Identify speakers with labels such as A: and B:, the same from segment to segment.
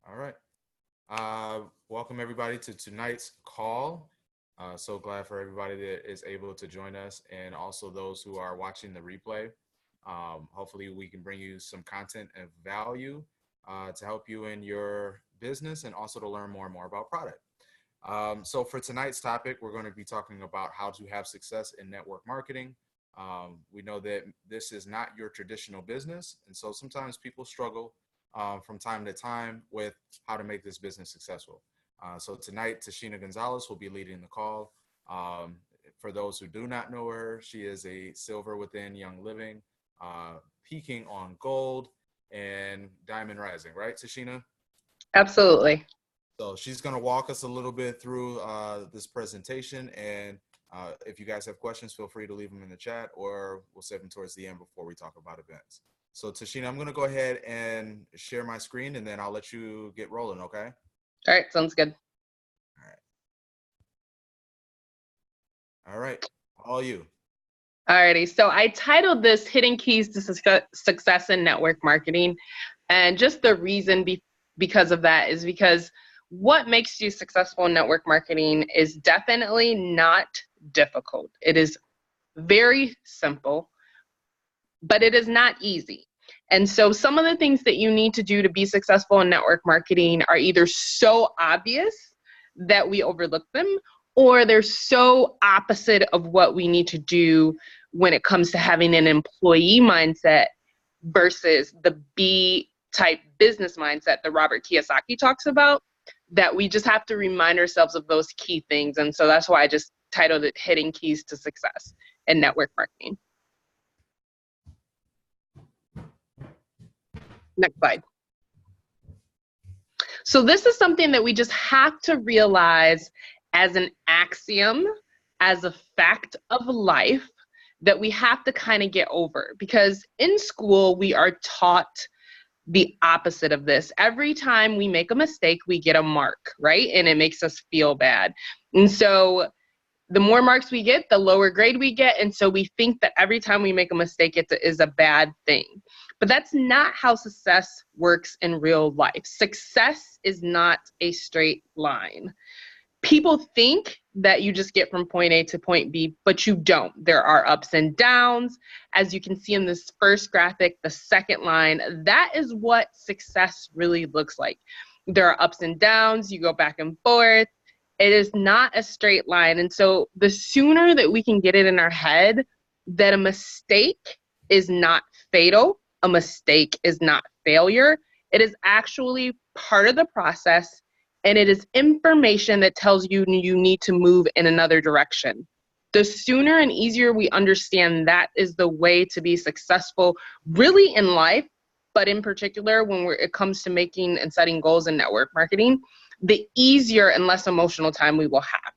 A: All right. Welcome everybody to tonight's call. So glad for everybody that is able to join us and also those who are watching the replay. Hopefully we can bring you some content of value to help you in your business and also to learn more and more about product. So for tonight's topic, we're going to be talking about how to have success in network marketing. We know that this is not your traditional business, and so sometimes people struggle from time to time with how to make this business successful. So tonight, Tashina Gonzalez will be leading the call. Um, for those who do not know her, she is a silver within Young Living, peaking on gold and diamond rising, right, Tashina?
B: Absolutely.
A: So she's going to walk us a little bit through this presentation. And if you guys have questions, feel free to leave them in the chat or we'll save them towards the end before we talk about events. So Tashina, I'm going to go ahead and share my screen and then I'll let you get rolling, okay?
B: All right, sounds good.
A: All right. All you.
B: Alrighty, so I titled this Hidden Keys to Success in Network Marketing. And just the reason because of that is because what makes you successful in network marketing is definitely not difficult. It is very simple, but it is not easy. And so some of the things that you need to do to be successful in network marketing are either so obvious that we overlook them, or they're so opposite of what we need to do when it comes to having an employee mindset versus the B type business mindset that Robert Kiyosaki talks about, that we just have to remind ourselves of those key things. And so that's why I just titled it Hidden Keys to Success in Network Marketing. Next slide. So this is something that we just have to realize as an axiom, as a fact of life, that we have to kind of get over, because in school we are taught the opposite of this. Every time we make a mistake, we get a mark, right? And it makes us feel bad. And so the more marks we get, the lower grade we get. And so we think that every time we make a mistake, it is a bad thing. But that's not how success works in real life. Success is not a straight line. People think that you just get from point A to point B, but you don't. There are ups and downs. As you can see in this first graphic, the second line, that is what success really looks like. There are ups and downs. You go back and forth. It is not a straight line. And so the sooner that we can get it in our head that a mistake is not fatal, a mistake is not failure, it is actually part of the process. And it is information that tells you you need to move in another direction. The sooner and easier we understand that is the way to be successful really in life, but in particular when it comes to making and setting goals in network marketing, the easier and less emotional time we will have.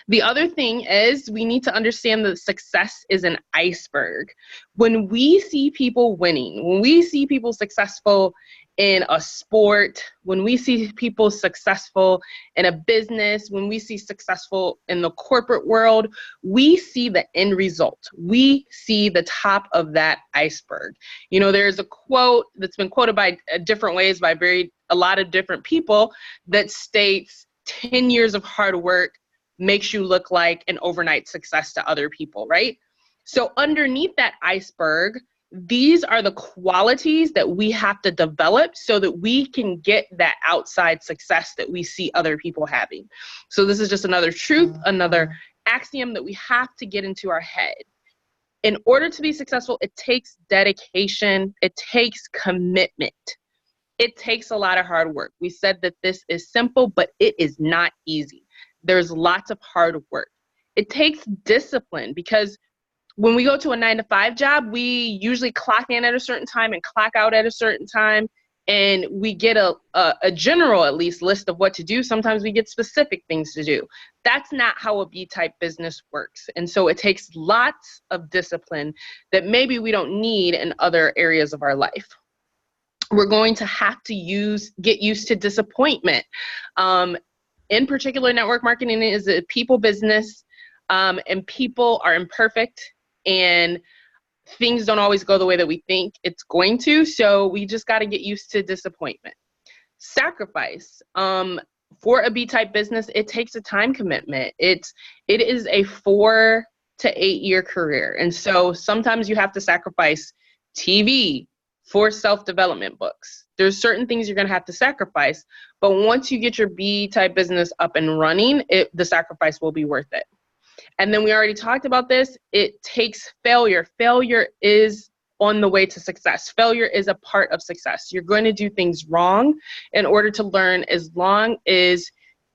B: The other thing is we need to understand that success is an iceberg. When we see people winning, when we see people successful in a sport, when we see people successful in a business, when we see successful in the corporate world, we see the end result. We see the top of that iceberg. You know, there's a quote that's been quoted by different ways by a lot of different people that states 10 years of hard work makes you look like an overnight success to other people, right? So underneath that iceberg, these are the qualities that we have to develop so that we can get that outside success that we see other people having. So this is just another truth, another axiom that we have to get into our head. In order to be successful, it takes dedication, it takes commitment. It takes a lot of hard work. We said that this is simple, but it is not easy. There's lots of hard work. It takes discipline, because when we go to a 9-to-5 job, we usually clock in at a certain time and clock out at a certain time. And we get a general, at least, list of what to do. Sometimes we get specific things to do. That's not how a B-type business works. And so it takes lots of discipline that maybe we don't need in other areas of our life. We're going to have to get used to disappointment. In particular, network marketing is a people business, and people are imperfect, and things don't always go the way that we think it's going to. So we just got to get used to disappointment. Sacrifice. For a B-type business, it takes a time commitment. It is a 4 to 8 year career. And so sometimes you have to sacrifice TV for self-development books. There's certain things you're going to have to sacrifice, but once you get your B-type business up and running, the sacrifice will be worth it. And then we already talked about this. It takes failure. Failure is on the way to success. Failure is a part of success. You're going to do things wrong in order to learn. As long as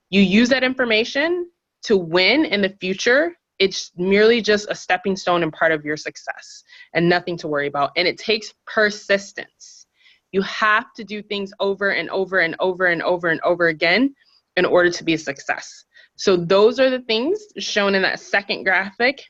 B: you use that information to win in the future, it's merely just a stepping stone and part of your success and nothing to worry about. And it takes persistence. You have to do things over and over and over and over and over again in order to be a success. So those are the things shown in that second graphic.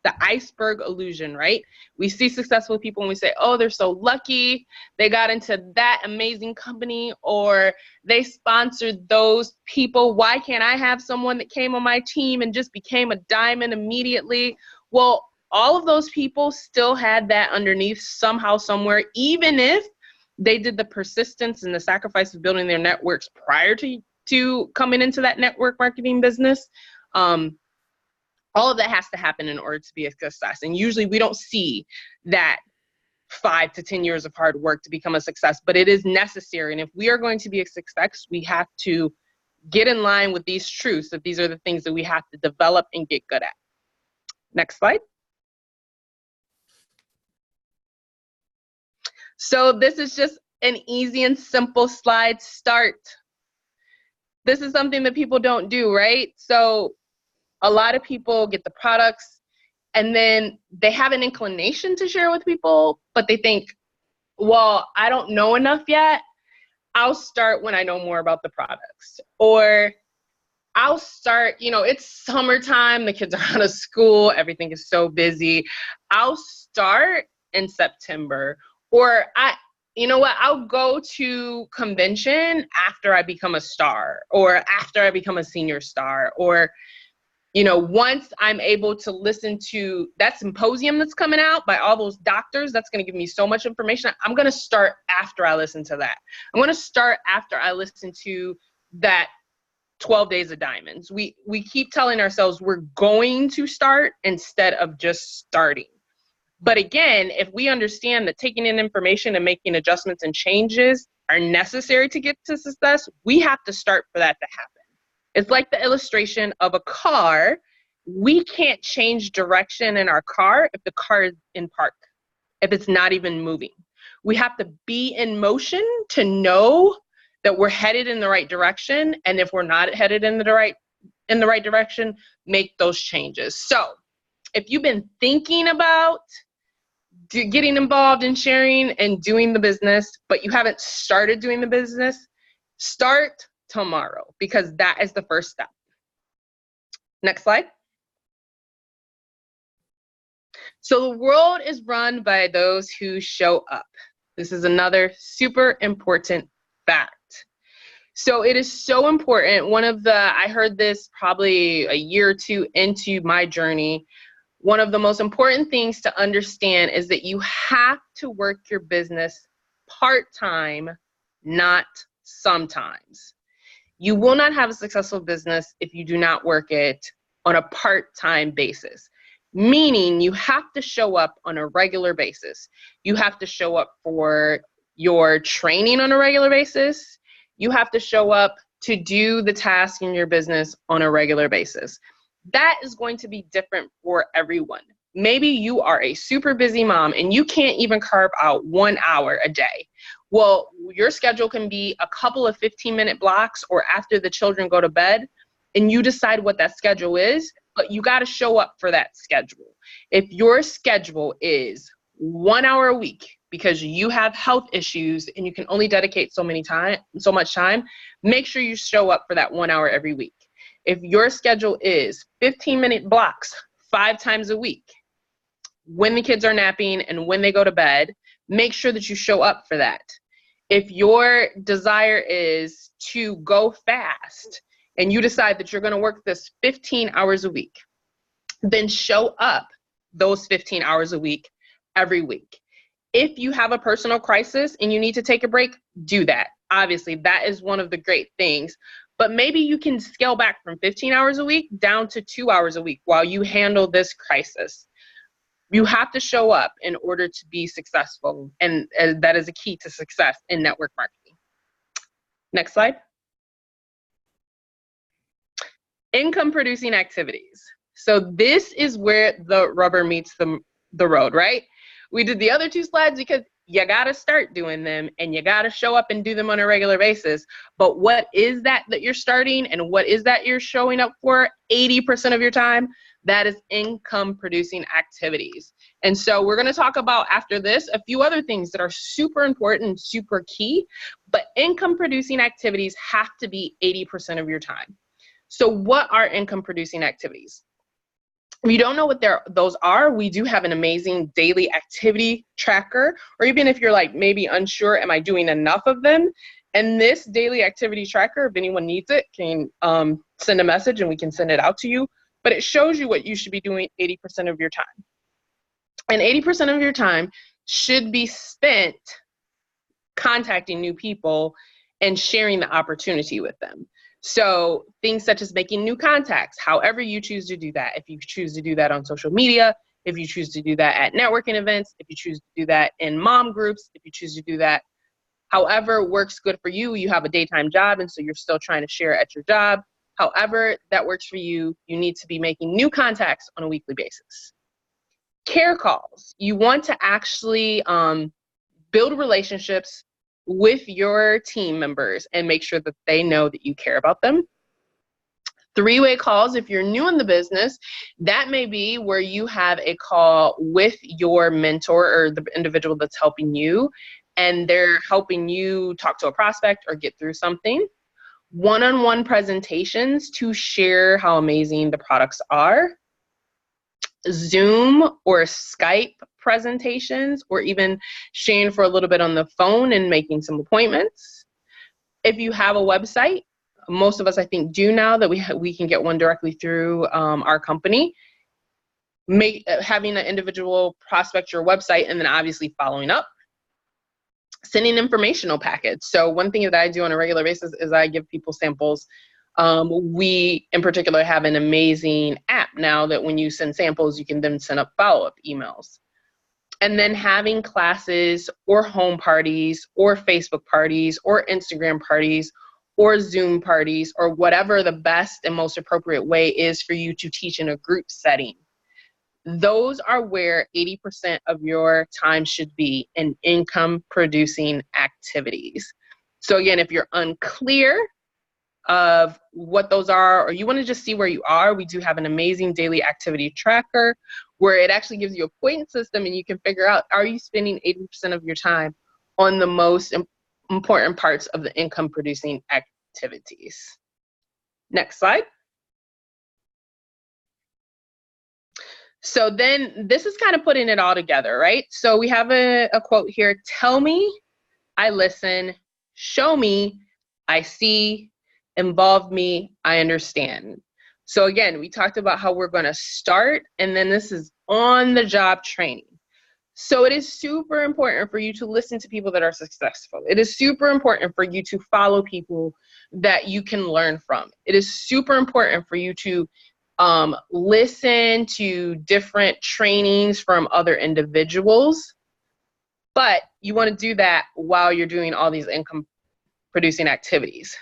B: The iceberg illusion, right? We see successful people and we say, oh, they're so lucky. They got into that amazing company, or they sponsored those people. Why can't I have someone that came on my team and just became a diamond immediately? Well, all of those people still had that underneath somehow, somewhere, even if they did the persistence and the sacrifice of building their networks prior to coming into that network marketing business. All of that has to happen in order to be a success. And usually we don't see that 5 to 10 years of hard work to become a success, but it is necessary. And if we are going to be a success, we have to get in line with these truths, that these are the things that we have to develop and get good at. Next slide. So this is just an easy and simple slide. Start. This is something that people don't do, right? So a lot of people get the products and then they have an inclination to share with people, but they think, well, I don't know enough yet. I'll start when I know more about the products. Or I'll start, it's summertime, the kids are out of school, everything is so busy. I'll start in September. Or I'll go to convention after I become a star, or after I become a senior star, or once I'm able to listen to that symposium that's coming out by all those doctors, that's going to give me so much information. I'm going to start after I listen to that. I'm going to start after I listen to that 12 Days of Diamonds. We keep telling ourselves we're going to start instead of just starting. But again, if we understand that taking in information and making adjustments and changes are necessary to get to success, we have to start for that to happen. It's like the illustration of a car. We can't change direction in our car if the car is in park, if it's not even moving. We have to be in motion to know that we're headed in the right direction. And if we're not headed in the right direction, make those changes. So if you've been thinking about getting involved in sharing and doing the business, but you haven't started doing the business, start tomorrow, because that is the first step. Next slide. So the world is run by those who show up. This is another super important fact. So it is so important. I heard this probably a year or two into my journey. One of the most important things to understand is that you have to work your business part-time, not sometimes. You will not have a successful business if you do not work it on a part-time basis, meaning you have to show up on a regular basis. You have to show up for your training on a regular basis. You have to show up to do the task in your business on a regular basis. That is going to be different for everyone. Maybe you are a super busy mom and you can't even carve out 1 hour a day. Well, your schedule can be a couple of 15-minute blocks or after the children go to bed, and you decide what that schedule is, but you got to show up for that schedule. If your schedule is 1 hour a week because you have health issues and you can only dedicate so much time, make sure you show up for that 1 hour every week. If your schedule is 15-minute blocks 5 times a week, when the kids are napping and when they go to bed, make sure that you show up for that. If your desire is to go fast and you decide that you're going to work this 15 hours a week, then show up those 15 hours a week every week. If you have a personal crisis and you need to take a break, do that. obviously that is one of the great things. But maybe you can scale back from 15 hours a week down to 2 hours a week while you handle this crisis. You have to show up in order to be successful, and that is a key to success in network marketing. Next slide. Income producing activities. So this is where the rubber meets the road, right? We did the other two slides because you got to start doing them and you got to show up and do them on a regular basis. But what is that you're starting, and what is that you're showing up for 80% of your time? That is income producing activities. And so we're going to talk about, after this, a few other things that are super important, super key, but income producing activities have to be 80% of your time. So what are income producing activities? If you don't know what those are, we do have an amazing daily activity tracker, or even if you're like maybe unsure, am I doing enough of them? And this daily activity tracker, if anyone needs it, can send a message and we can send it out to you. But it shows you what you should be doing 80% of your time. And 80% of your time should be spent contacting new people and sharing the opportunity with them. So things such as making new contacts, however you choose to do that. If you choose to do that on social media, if you choose to do that at networking events, if you choose to do that in mom groups, if you choose to do that, however works good for you. You have a daytime job, and so you're still trying to share at your job. However that works for you, you need to be making new contacts on a weekly basis. Care calls. You want to actually build relationships with your team members and make sure that they know that you care about them. Three-way calls, if you're new in the business, that may be where you have a call with your mentor or the individual that's helping you, and they're helping you talk to a prospect or get through something. One-on-one presentations to share how amazing the products are. Zoom or Skype presentations, or even sharing for a little bit on the phone and making some appointments. If you have a website, most of us I think do now that we can get one directly through our company. Having an individual prospect your website, and then obviously following up. Sending informational packets. So one thing that I do on a regular basis is I give people samples. We in particular have an amazing app now that when you send samples, you can then send up follow-up emails. And then having classes or home parties or Facebook parties or Instagram parties or Zoom parties, or whatever the best and most appropriate way is for you to teach in a group setting. Those are where 80% of your time should be in income producing activities. So again, if you're unclear of what those are, or you want to just see where you are, we do have an amazing daily activity tracker where it actually gives you a point system, and you can figure out, are you spending 80% of your time on the most important parts of the income producing activities? Next slide. So then this is kind of putting it all together, right? So we have a quote here: tell me, I listen; show me, I see; involve me, I understand. So again, we talked about how we're going to start, and then this is on the job training. So it is super important for you to listen to people that are successful. It is super important for you to follow people that you can learn from. It is super important for you to listen to different trainings from other individuals, but you want to do that while you're doing all these income producing activities.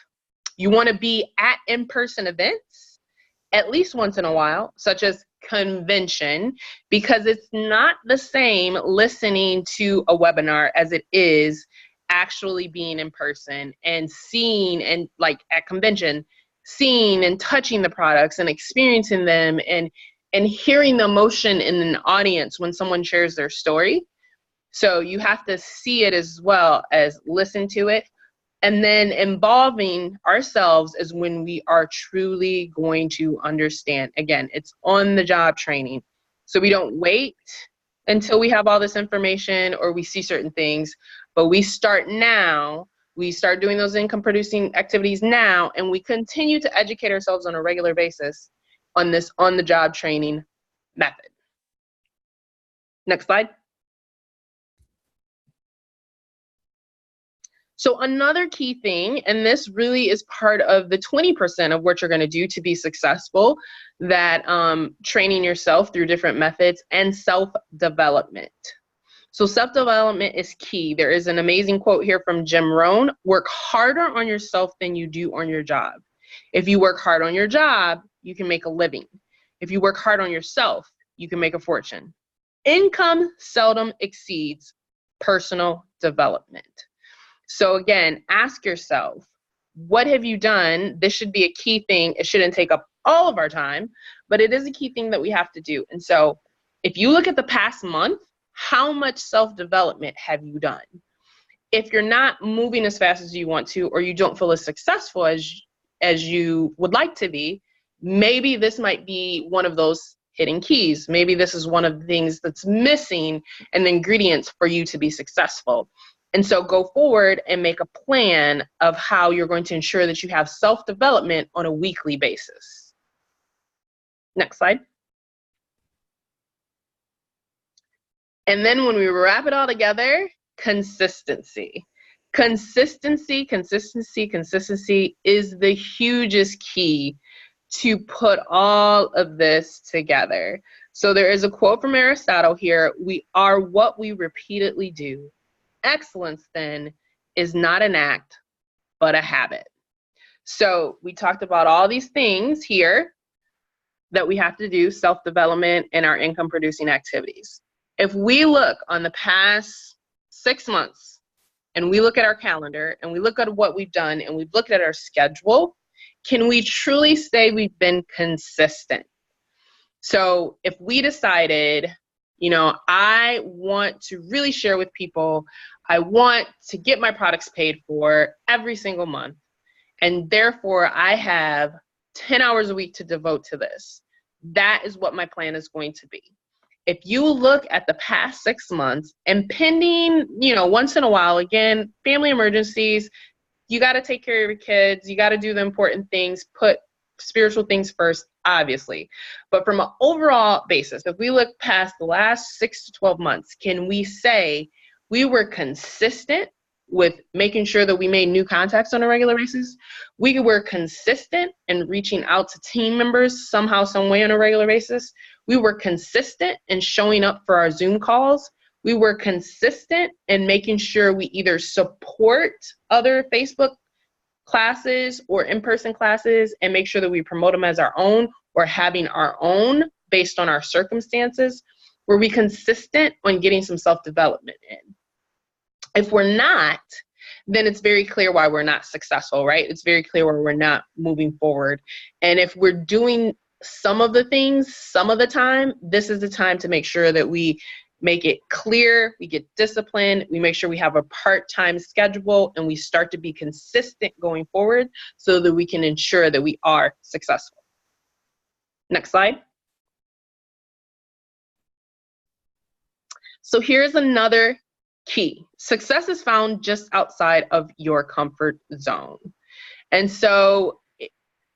B: You want to be at in-person events at least once in a while, such as convention, because it's not the same listening to a webinar as it is actually being in person and seeing, and like at convention, seeing and touching the products and experiencing them, and hearing the emotion in an audience when someone shares their story. So you have to see it as well as listen to it. And then involving ourselves is when we are truly going to understand. Again, it's on the job training. So we don't wait until we have all this information or we see certain things, but we start now. We start doing those income producing activities now, and we continue to educate ourselves on a regular basis on this on the job training method. Next slide. So another key thing, and this really is part of the 20% of what you're going to do to be successful, that training yourself through different methods and self-development. So self-development is key. There is an amazing quote here from Jim Rohn: work harder on yourself than you do on your job. If you work hard on your job, you can make a living. If you work hard on yourself, you can make a fortune. Income seldom exceeds personal development. So again, ask yourself, what have you done? This should be a key thing. It shouldn't take up all of our time, but it is a key thing that we have to do. And so if you look at the past month, how much self-development have you done? If you're not moving as fast as you want to, or you don't feel as successful as you would like to be, maybe this might be one of those hidden keys. Maybe this is one of the things that's missing and the ingredients for you to be successful. And so go forward and make a plan of how you're going to ensure that you have self-development on a weekly basis. Next slide. And then when we wrap it all together, consistency. Consistency, consistency, consistency is the hugest key to put all of this together. So there is a quote from Aristotle here: we are what we repeatedly do. Excellence, then, is not an act, but a habit. So we talked about all these things here that we have to do, self-development and our income-producing activities. If we look on the past 6 months and we look at our calendar and we look at what we've done and we've looked at our schedule, can we truly say we've been consistent? So if we decided, you know, I want to really share with people, I want to get my products paid for every single month, and therefore I have 10 hours a week to devote to this. That is what my plan is going to be. If you look at the past 6 months, and pending, you know, once in a while, again, family emergencies, you got to take care of your kids, you got to do the important things, put spiritual things first, obviously. But from an overall basis, if we look past the last 6 to 12 months, can we say we were consistent with making sure that we made new contacts on a regular basis? We were consistent in reaching out to team members somehow, some way on a regular basis. We were consistent in showing up for our Zoom calls. We were consistent in making sure we either support other Facebook classes or in-person classes and make sure that we promote them as our own, or having our own based on our circumstances. Were we consistent on getting some self-development in? If we're not, then it's very clear why we're not successful, right? It's very clear why we're not moving forward. And if we're doing some of the things some of the time, this is the time to make sure that we make it clear, we get disciplined, we make sure we have a part-time schedule, and we start to be consistent going forward so that we can ensure that we are successful. Next slide. So here's another key. Success is found just outside of your comfort zone. And so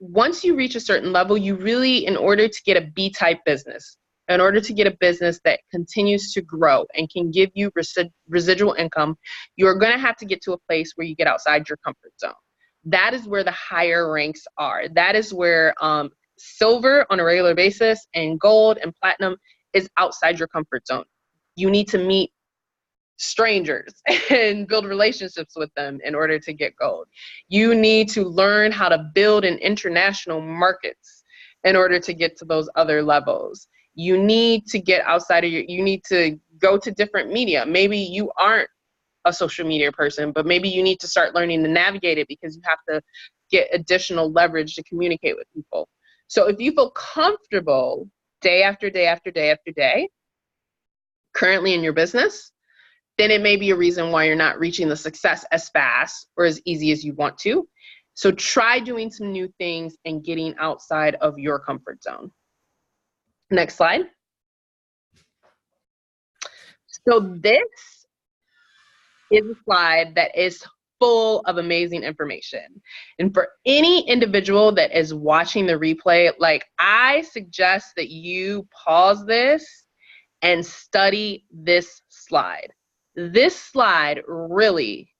B: once you reach a certain level, you really, in order to get a B-type business, in order to get a business that continues to grow and can give you residual income, you're going to have to get to a place where you get outside your comfort zone. That is where the higher ranks are. That is where silver on a regular basis and gold and platinum is outside your comfort zone. You need to meet strangers and build relationships with them in order to get gold. You need to learn how to build in international markets in order to get to those other levels. You need to get outside of you need to go to different media. Maybe you aren't a social media person, but maybe you need to start learning to navigate it because you have to get additional leverage to communicate with people. So if you feel comfortable day after day after day after day currently in your business, then it may be a reason why you're not reaching the success as fast or as easy as you want to. So try doing some new things and getting outside of your comfort zone. Next slide. So this is a slide that is full of amazing information. And for any individual that is watching the replay, like, I suggest that you pause this and study this slide. This slide really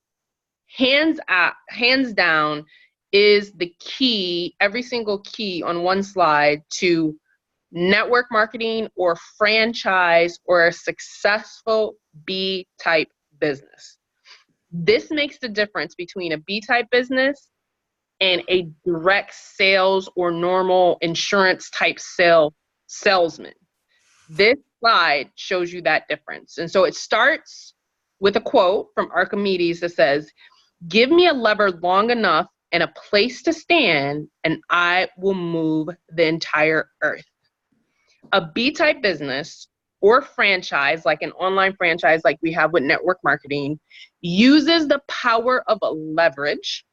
B: hands down is the key, every single key on one slide to network marketing or franchise or a successful B-type business. This makes the difference between a B-type business and a direct sales or normal insurance type salesman. This slide shows you that difference. And so it starts with a quote from Archimedes that says, "Give me a lever long enough and a place to stand, and I will move the entire earth." A B-type business or franchise, like an online franchise like we have with network marketing, uses the power of a leverage.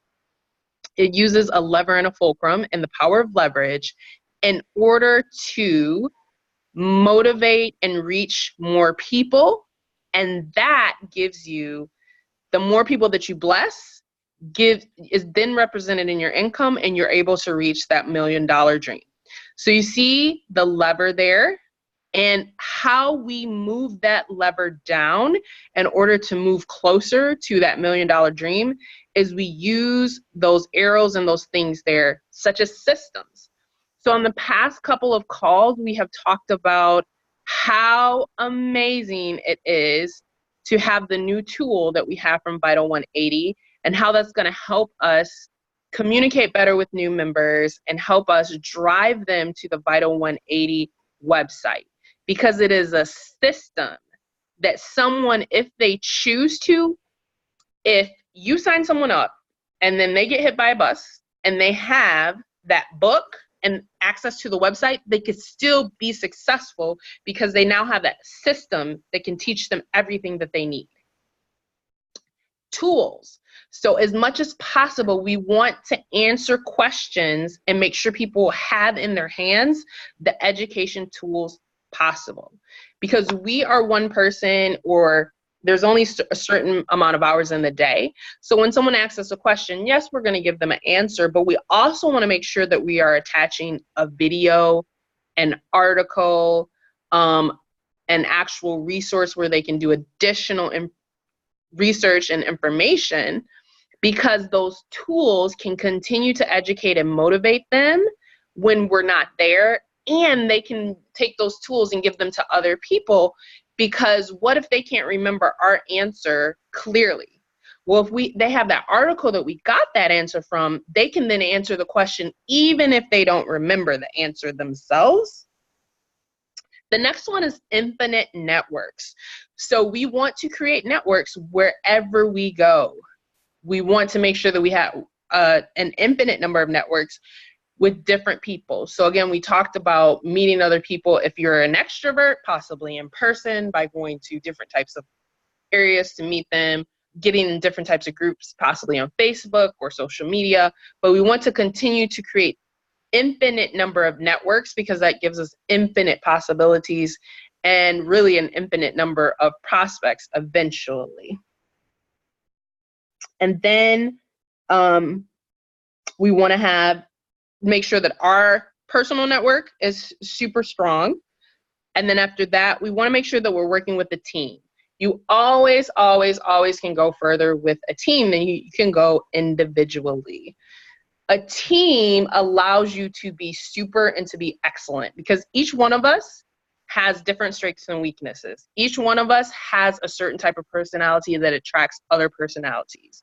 B: It uses a lever and a fulcrum and the power of leverage in order to motivate and reach more people. And that gives you, the more people that you bless, is then represented in your income, and you're able to reach that $1 million dream. So you see the lever there, and how we move that lever down in order to move closer to that $1 million dream is we use those arrows and those things there, such as systems. So in the past couple of calls, we have talked about how amazing it is to have the new tool that we have from Vital 180, and how that's going to help us communicate better with new members and help us drive them to the Vital 180 website. Because it is a system that someone, if they choose to, if you sign someone up and then they get hit by a bus and they have that book and access to the website, they could still be successful because they now have that system that can teach them everything that they need. Tools. So as much as possible, we want to answer questions and make sure people have in their hands the education tools possible, because we are one person, or there's only a certain amount of hours in the day. So when someone asks us a question, yes, we're going to give them an answer, but we also want to make sure that we are attaching a video, an article, an actual resource where they can do additional research and information, because those tools can continue to educate and motivate them when we're not there. And they can take those tools and give them to other people, because what if they can't remember our answer clearly? Well, if they have that article that we got that answer from, they can then answer the question even if they don't remember the answer themselves. The next one is infinite networks. So we want to create networks wherever we go. We want to make sure that we have an infinite number of networks with different people. So again, we talked about meeting other people. If you're an extrovert, possibly in person by going to different types of areas to meet them, getting in different types of groups, possibly on Facebook or social media. But we want to continue to create infinite number of networks, because that gives us infinite possibilities and really an infinite number of prospects eventually. And then we want to make sure that our personal network is super strong. And then after that, we want to make sure that we're working with a team. You always, always, always can go further with a team than you can go individually. A team allows you to be super and to be excellent, because each one of us has different strengths and weaknesses. Each one of us has a certain type of personality that attracts other personalities.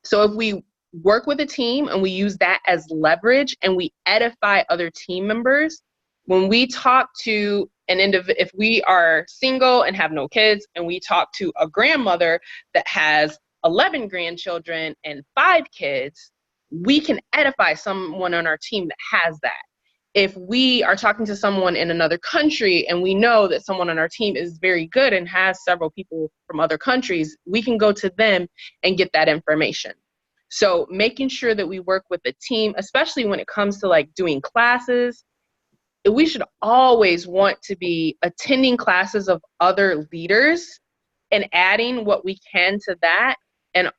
B: So if we work with a team and we use that as leverage and we edify other team members, when we talk to an individual, if we are single and have no kids and we talk to a grandmother that has 11 grandchildren and 5 kids, we can edify someone on our team that has that. If we are talking to someone in another country and we know that someone on our team is very good and has several people from other countries, we can go to them and get that information. So making sure that we work with the team, especially when it comes to like doing classes, we should always want to be attending classes of other leaders and adding what we can to that. And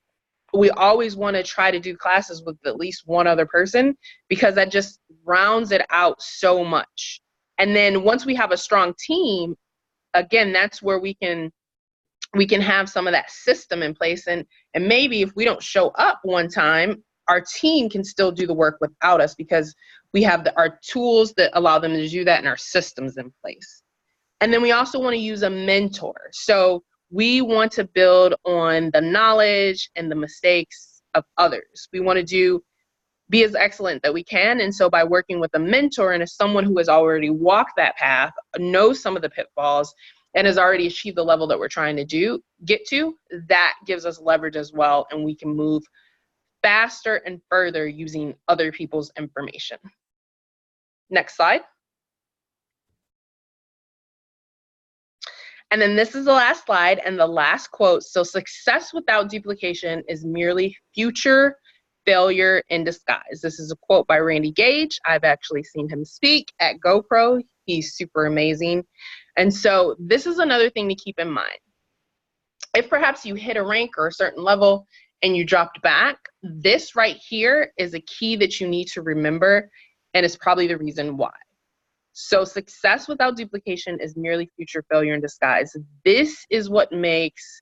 B: we always want to try to do classes with at least one other person, because that just rounds it out so much. And then once we have a strong team, again, that's where we can we can have some of that system in place. And maybe if we don't show up one time, our team can still do the work without us because we have our tools that allow them to do that and our systems in place. And then we also want to use a mentor. So we want to build on the knowledge and the mistakes of others. We want to be as excellent that we can. And so by working with a mentor and as someone who has already walked that path, knows some of the pitfalls, and has already achieved the level that we're trying to get to, that gives us leverage as well. And we can move faster and further using other people's information. Next slide. And then this is the last slide and the last quote. So success without duplication is merely future failure in disguise. This is a quote by Randy Gage. I've actually seen him speak at GoPro. He's super amazing. And so this is another thing to keep in mind. If perhaps you hit a rank or a certain level and you dropped back, this right here is a key that you need to remember, and it's probably the reason why. So success without duplication is merely future failure in disguise. This is what makes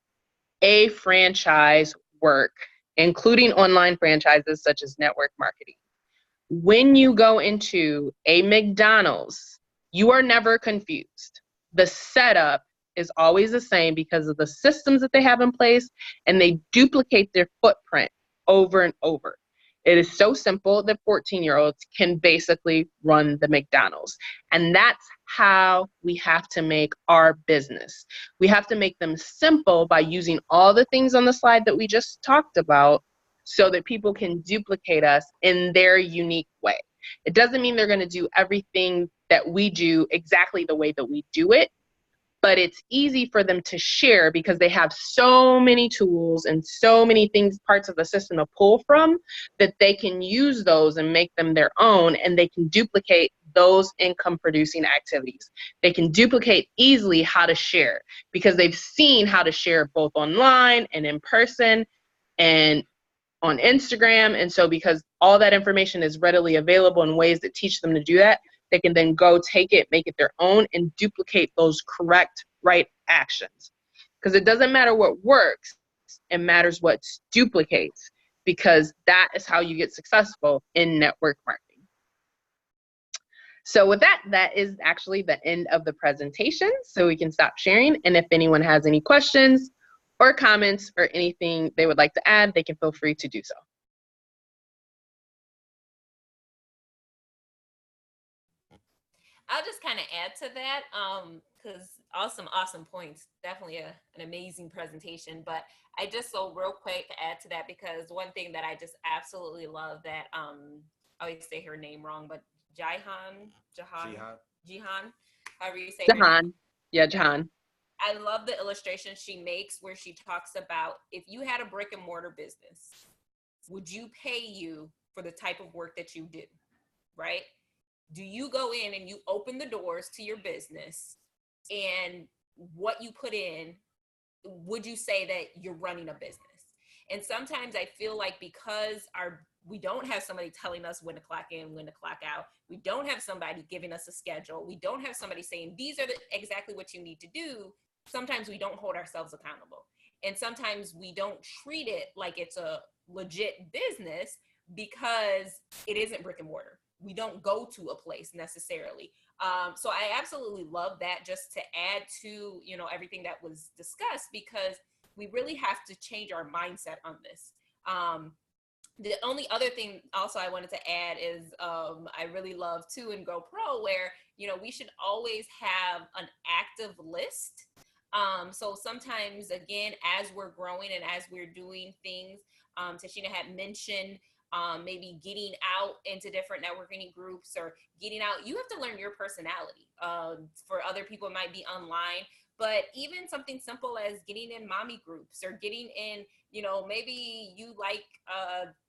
B: a franchise work, including online franchises such as network marketing. When you go into a McDonald's, you are never confused. The setup is always the same because of the systems that they have in place, and they duplicate their footprint over and over. It is so simple that 14-year-olds can basically run the McDonald's. And that's how we have to make our business. We have to make them simple by using all the things on the slide that we just talked about so that people can duplicate us in their unique way. It doesn't mean they're going to do everything that we do exactly the way that we do it, but it's easy for them to share because they have so many tools and so many things, parts of the system to pull from, that they can use those and make them their own, and they can duplicate those income producing activities. They can duplicate easily how to share because they've seen how to share both online and in person and on Instagram. And so because all that information is readily available in ways that teach them to do that, they can then go take it, make it their own, and duplicate those correct, right actions. Because it doesn't matter what works, it matters what duplicates, because that is how you get successful in network marketing. So with that, that is actually the end of the presentation. So we can stop sharing. And if anyone has any questions or comments or anything they would like to add, they can feel free to do so.
C: I'll just kind of add to that because awesome points. Definitely an amazing presentation. But I just so real quick to add to that, because one thing that I just absolutely love that I always say her name wrong, but Jihan, however you say her name.
B: Yeah, Jahan.
C: I love the illustration she makes where she talks about, if you had a brick and mortar business, would you pay you for the type of work that you do, right? Do you go in and you open the doors to your business, and what you put in, would you say that you're running a business? And sometimes I feel like because we don't have somebody telling us when to clock in, when to clock out, we don't have somebody giving us a schedule, we don't have somebody saying these are exactly what you need to do, sometimes we don't hold ourselves accountable. And sometimes we don't treat it like it's a legit business because it isn't brick and mortar. We don't go to a place necessarily. So I absolutely love that, just to add to, everything that was discussed, because we really have to change our mindset on this. The only other thing also I wanted to add is I really love too in GoPro where, we should always have an active list. So sometimes, again, as we're growing and as we're doing things, Tashina had mentioned maybe getting out into different networking groups or getting out. You have to learn your personality. For other people, it might be online, but even something simple as getting in mommy groups or getting in, maybe you like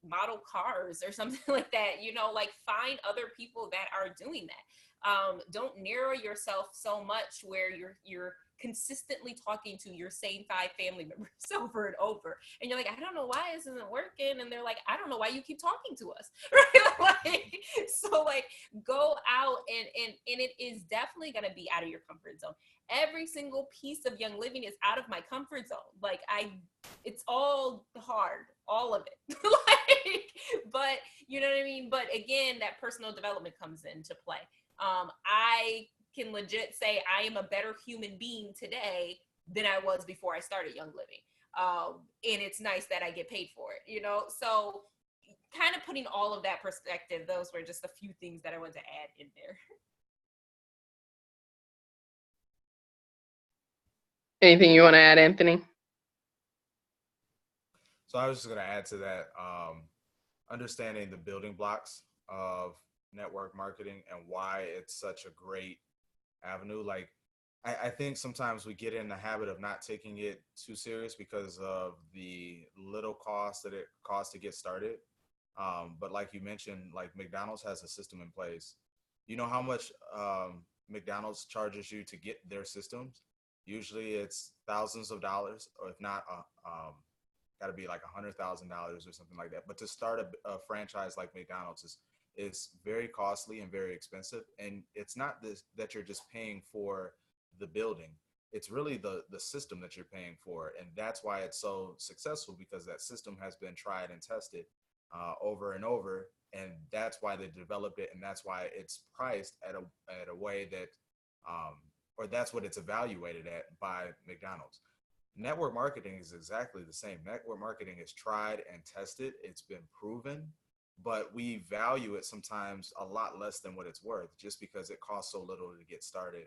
C: model cars or something like that, like find other people that are doing that. Don't narrow yourself so much where you're consistently talking to your same 5 family members over and over, and you're like, I don't know why this isn't working, and they're like, I don't know why you keep talking to us, right? So go out, and it is definitely going to be out of your comfort zone. every single piece of Young Living is out of my comfort zone. Like it's all hard, all of it. Like, but you know what I mean? But again, that personal development comes into play. I can legit say I am a better human being today than I was before I started Young Living. And it's nice that I get paid for it, you know? So kind of putting all of that perspective, those were just a few things that I wanted to add in there.
B: Anything you want to add, Anthony?
A: So I was just going to add to that, understanding the building blocks of network marketing and why it's such a great avenue. Like, I think sometimes we get in the habit of not taking it too serious because of the little cost that it costs to get started. But like you mentioned, like McDonald's has a system in place. You know how much McDonald's charges you to get their systems? Usually it's thousands of dollars, or if not, got to be like $100,000 or something like that. But to start a franchise like McDonald's is very costly and very expensive. And it's not this that you're just paying for the building. It's really the system that you're paying for. And that's why it's so successful, because that system has been tried and tested over and over. And that's why they developed it. And that's why it's priced at a way that, or that's what it's evaluated at by McDonald's. Network marketing is exactly the same. Network marketing is tried and tested. It's been proven, but we value it sometimes a lot less than what it's worth, just because it costs so little to get started.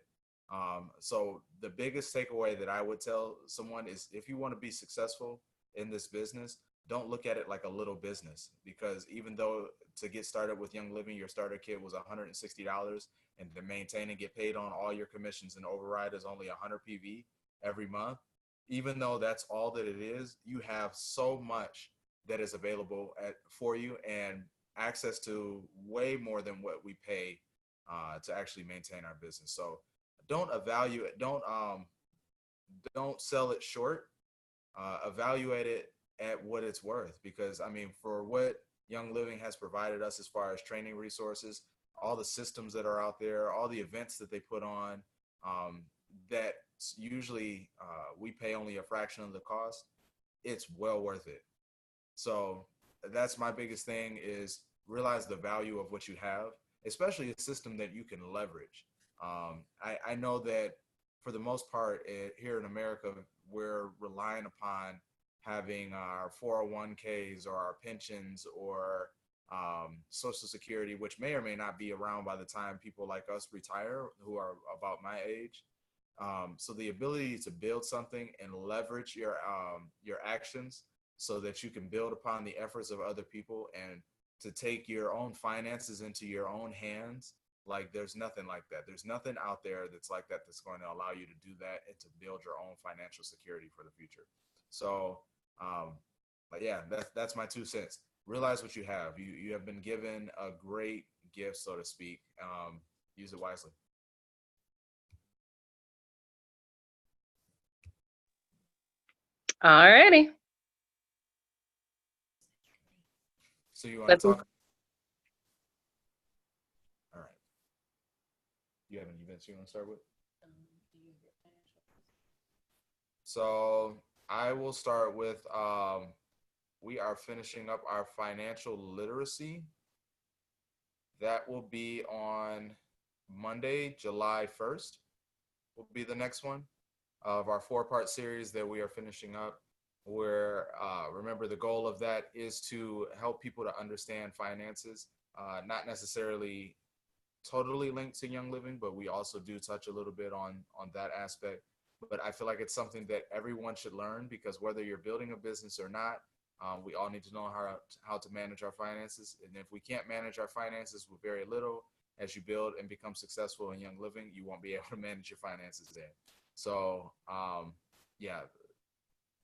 A: So the biggest takeaway that I would tell someone is, if you want to be successful in this business, don't look at it like a little business, because even though to get started with Young Living, your starter kit was $160, and to maintain and get paid on all your commissions and override is only 100 PV every month, even though that's all that it is, you have so much that is available for you, and access to way more than what we pay to actually maintain our business. So don't evaluate, don't sell it short. Evaluate it at what it's worth, because I mean, for what Young Living has provided us as far as training resources, all the systems that are out there, all the events that they put on, that usually we pay only a fraction of the cost, it's well worth it. So that's my biggest thing, is realize the value of what you have, especially a system that you can leverage. I know that for the most part here in America, we're relying upon having our 401ks or our pensions or Social Security, which may or may not be around by the time people like us retire, who are about my age. So the ability to build something and leverage your actions so that you can build upon the efforts of other people, and to take your own finances into your own hands, like there's nothing like that. There's nothing out there that's like that, that's going to allow you to do that and to build your own financial security for the future. So, but yeah, that's my 2 cents. Realize what you have. You have been given a great gift, so to speak. Use it wisely.
B: All righty.
A: So you want to talk? All right. You have any events you want to start with? So I will start with, we are finishing up our financial literacy. That will be on Monday, July 1st, will be the next one of our 4-part series that we are finishing up, where remember, the goal of that is to help people to understand finances, not necessarily totally linked to Young Living, but we also do touch a little bit on that aspect. But I feel like it's something that everyone should learn, because whether you're building a business or not, we all need to know how to manage our finances. And if we can't manage our finances with very little, as you build and become successful in Young Living, you won't be able to manage your finances then. So yeah,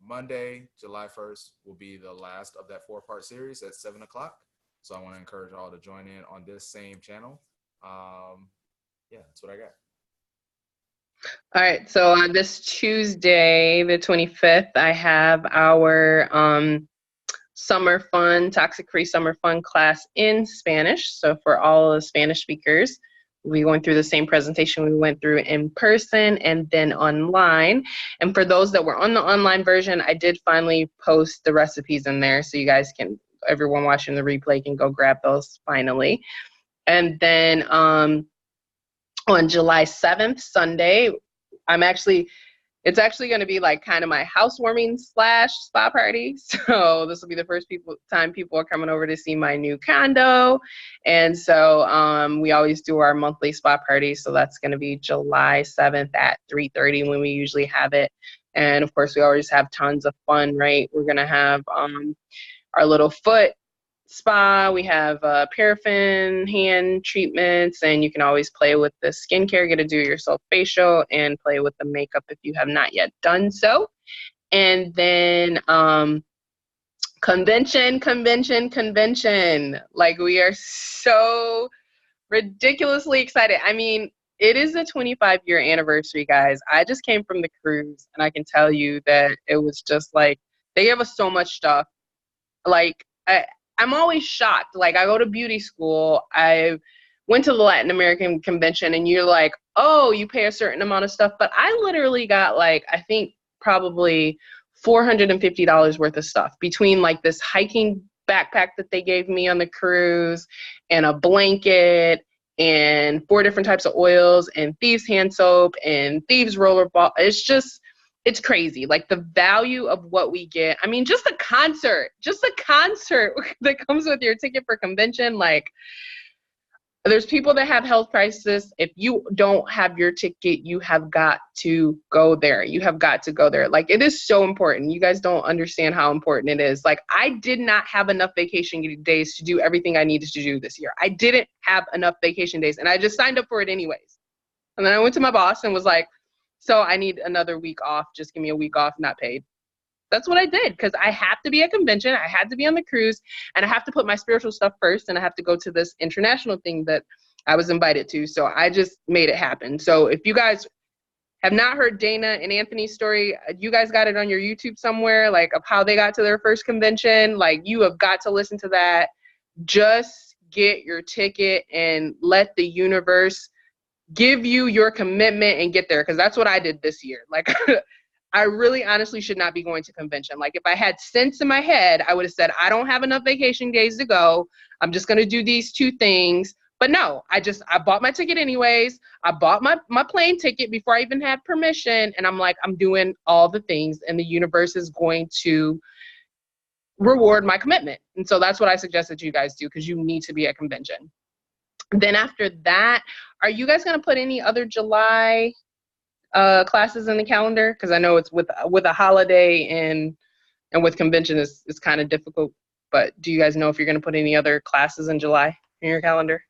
A: Monday, July 1st will be the last of that 4-part series at 7 o'clock. So I want to encourage all to join in on this same channel. Yeah, that's what I got.
B: All right, so on this Tuesday, the 25th, I have our summer fun, toxic-free summer fun class in Spanish. So for all the Spanish speakers, we went through the same presentation we went through in person and then online. And for those that were on the online version, I did finally post the recipes in there, so you guys can, everyone watching the replay can go grab those finally. And then on July 7th, Sunday, it's actually going to be like kind of my housewarming / spa party. So this will be the first time people are coming over to see my new condo. And so we always do our monthly spa party. So that's going to be July 7th at 3:30 when we usually have it. And of course, we always have tons of fun, right? We're going to have our little foot spa. We have paraffin hand treatments, and you can always play with the skincare, get a do-yourself facial, and play with the makeup if you have not yet done so. And then convention. Like, we are so ridiculously excited. I mean, it is a 25-year anniversary, guys. I just came from the cruise, and I can tell you that it was just like, they gave us so much stuff. Like, I'm always shocked. Like, I go to beauty school. I went to the Latin American convention, and you're like, oh, you pay a certain amount of stuff. But I literally got, like, I think probably $450 worth of stuff between, like, this hiking backpack that they gave me on the cruise and a blanket and 4 different types of oils and Thieves hand soap and Thieves rollerball. It's crazy. Like, the value of what we get. I mean, just a concert that comes with your ticket for convention. Like, there's people that have health crisis. If you don't have your ticket, you have got to go there. You have got to go there. Like, it is so important. You guys don't understand how important it is. Like, I did not have enough vacation days to do everything I needed to do this year. I didn't have enough vacation days, and I just signed up for it anyways. And then I went to my boss and was like, so I need another week off. Just give me a week off, not paid. That's what I did, because I have to be at convention. I had to be on the cruise, and I have to put my spiritual stuff first, and I have to go to this international thing that I was invited to. So I just made it happen. So if you guys have not heard Dana and Anthony's story, you guys got it on your YouTube somewhere, like, of how they got to their first convention. Like, you have got to listen to that. Just get your ticket and let the universe give you your commitment and get there, because that's what I did this year. Like, I really honestly should not be going to convention. Like, if I had sense in my head, I would have said, I don't have enough vacation days to go. I'm just going to do these 2 things. But no, I bought my ticket anyways. I bought my plane ticket before I even had permission. And I'm like, I'm doing all the things, and the universe is going to reward my commitment. And so that's what I suggest that you guys do, because you need to be at convention. Then after that, are you guys going to put any other July classes in the calendar? Because I know it's with a holiday and with convention it's kind of difficult. But do you guys know if you're going to put any other classes in July in your calendar?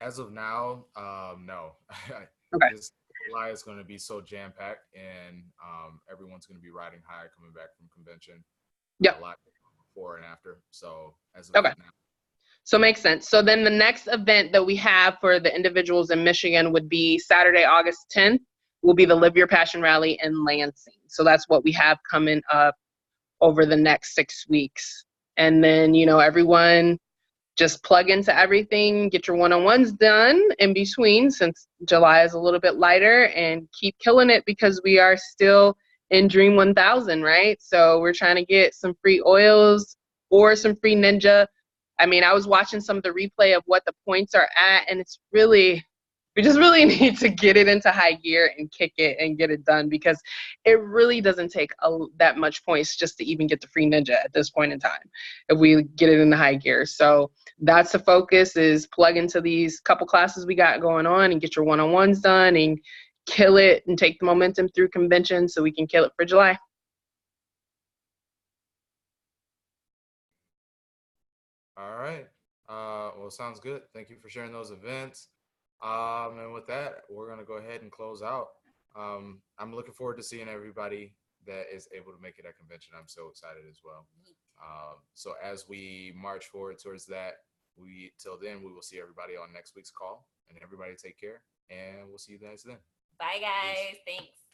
A: As of now, no.
B: Okay.
A: This July is going to be so jam-packed, and everyone's going to be riding high coming back from convention.
B: Yep.
A: A lot before and after. So as of
B: Okay.
A: now.
B: So makes sense. So then the next event that we have for the individuals in Michigan would be Saturday, August 10th, will be the Live Your Passion Rally in Lansing. So that's what we have coming up over the next 6 weeks. And then, everyone just plug into everything, get your one-on-ones done in between, since July is a little bit lighter, and keep killing it, because we are still in Dream 1000, right? So we're trying to get some free oils or some free Ninja. I mean, I was watching some of the replay of what the points are at, and we just really need to get it into high gear and kick it and get it done, because it really doesn't take that much points just to even get the free Ninja at this point in time, if we get it in the high gear. So that's the focus, is plug into these couple classes we got going on and get your one-on-ones done and kill it and take the momentum through convention so we can kill it for July.
A: All right. Well, sounds good. Thank you for sharing those events. And with that, we're going to go ahead and close out. I'm looking forward to seeing everybody that is able to make it at convention. I'm so excited as well. So as we march forward towards that, till then, we will see everybody on next week's call. And everybody take care, and we'll see you guys then.
C: Bye, guys.
A: Peace.
C: Thanks.